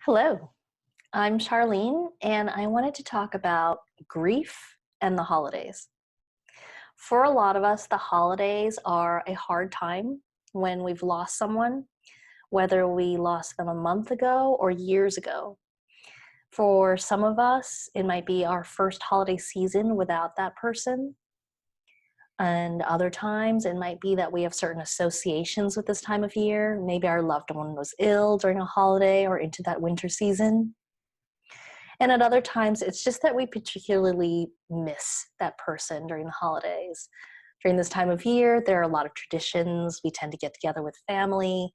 Hello, I'm Charlene, and I wanted to talk about grief and the holidays. For a lot of us, the holidays are a hard time when we've lost someone, whether we lost them a month ago or years ago. For some of us, it might be our first holiday season without that person. And other times, it might be that we have certain associations with this time of year. Maybe our loved one was ill during a holiday or into that winter season. And at other times, it's just that we particularly miss that person during the holidays. During this time of year, there are a lot of traditions. We tend to get together with family,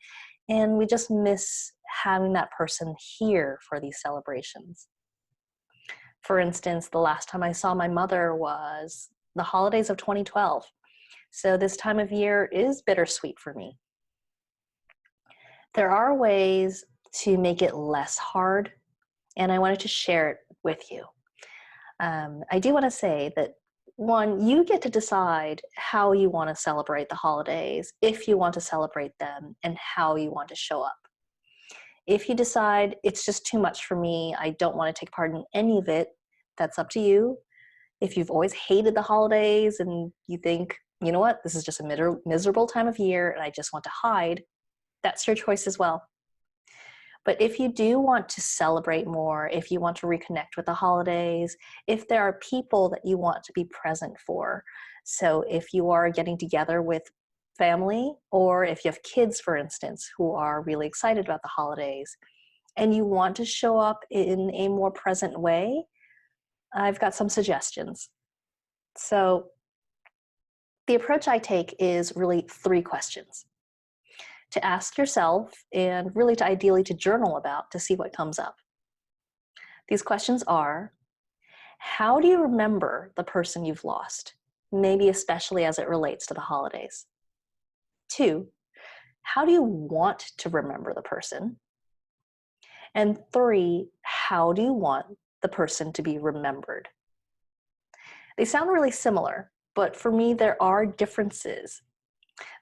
and we just miss having that person here for these celebrations. For instance, the last time I saw my mother was the holidays of 2012. So this time of year is bittersweet for me. There are ways to make it less hard, and I wanted to share it with you. I do want to say that, one, you get to decide how you want to celebrate the holidays, if you want to celebrate them, and how you want to show up. If you decide it's just too much for me, I don't want to take part in any of it, that's up to you. If you've always hated the holidays and you think, you know what, this is just a miserable time of year and I just want to hide, that's your choice as well. But if you do want to celebrate more, if you want to reconnect with the holidays, if there are people that you want to be present for, so if you are getting together with family, or if you have kids, for instance, who are really excited about the holidays, and you want to show up in a more present way, I've got some suggestions. So the approach I take is really 3 questions to ask yourself, and really to ideally to journal about to see what comes up. These questions are: how do you remember the person you've lost? Maybe especially as it relates to the holidays. 2, how do you want to remember the person? And 3, how do you want the person to be remembered? They sound really similar, but for me, there are differences.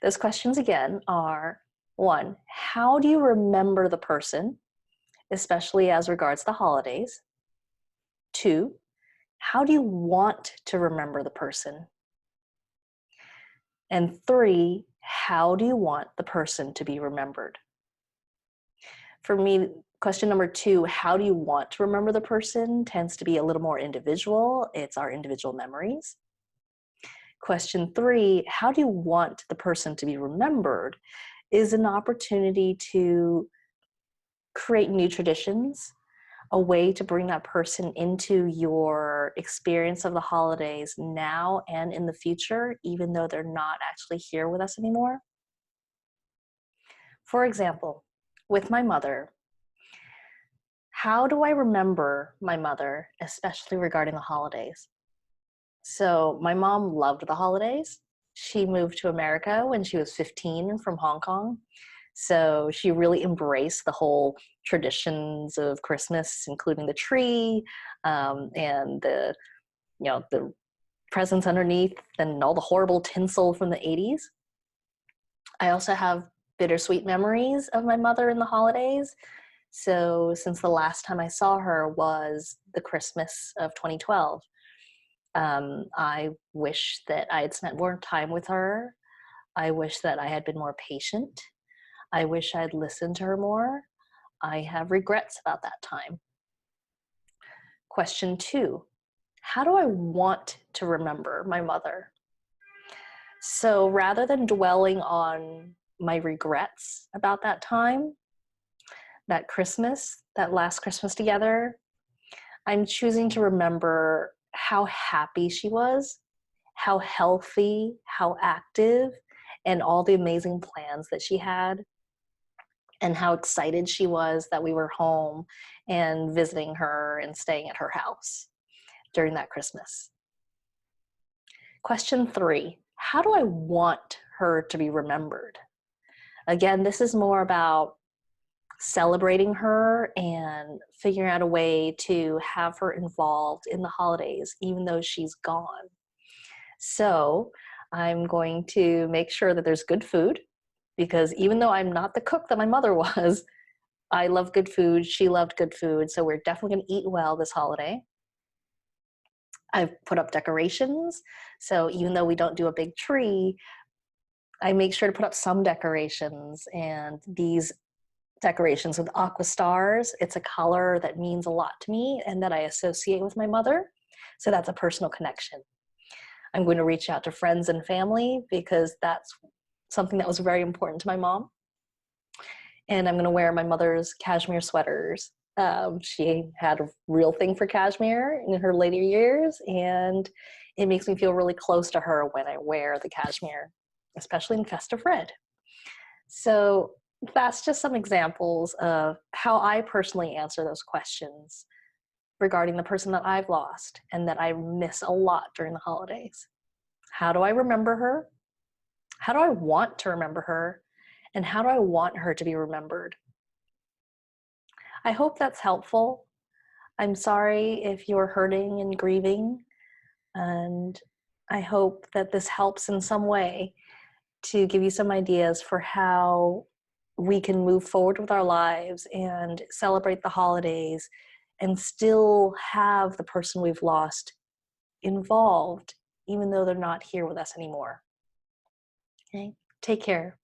Those questions again are: 1, how do you remember the person, especially as regards the holidays? 2, how do you want to remember the person? And 3, how do you want the person to be remembered? For me, question number 2, how do you want to remember the person, tends to be a little more individual. It's our individual memories. Question 3, how do you want the person to be remembered, is an opportunity to create new traditions, a way to bring that person into your experience of the holidays now and in the future, even though they're not actually here with us anymore. For example, with my mother, how do I remember my mother, especially regarding the holidays? So my mom loved the holidays. She moved to America when she was 15 from Hong Kong. So she really embraced the whole traditions of Christmas, including the tree, and the presents underneath and all the horrible tinsel from the 80s. I also have bittersweet memories of my mother in the holidays. So since the last time I saw her was the Christmas of 2012, I wish that I had spent more time with her. I wish that I had been more patient. I wish I'd listened to her more. I have regrets about that time. Question 2, how do I want to remember my mother? So rather than dwelling on my regrets about that time, that Christmas, that last Christmas together, I'm choosing to remember how happy she was, how healthy, how active, and all the amazing plans that she had, and how excited she was that we were home and visiting her and staying at her house during that Christmas. Question 3, how do I want her to be remembered? Again, this is more about celebrating her and figuring out a way to have her involved in the holidays, even though she's gone. So I'm going to make sure that there's good food, because even though I'm not the cook that my mother was, I love good food. She loved good food. So we're definitely going to eat well this holiday. I've put up decorations. So even though we don't do a big tree, I make sure to put up some decorations, and these decorations with aqua stars. It's a color that means a lot to me and that I associate with my mother. So that's a personal connection. I'm going to reach out to friends and family because that's something that was very important to my mom. And I'm going to wear my mother's cashmere sweaters. She had a real thing for cashmere in her later years, and it makes me feel really close to her when I wear the cashmere, especially in festive red. So that's just some examples of how I personally answer those questions regarding the person that I've lost and that I miss a lot during the holidays. How do I remember her? How do I want to remember her? And how do I want her to be remembered? I hope that's helpful. I'm sorry if you're hurting and grieving, and I hope that this helps in some way to give you some ideas for how we can move forward with our lives and celebrate the holidays and still have the person we've lost involved, even though they're not here with us anymore. Okay, take care.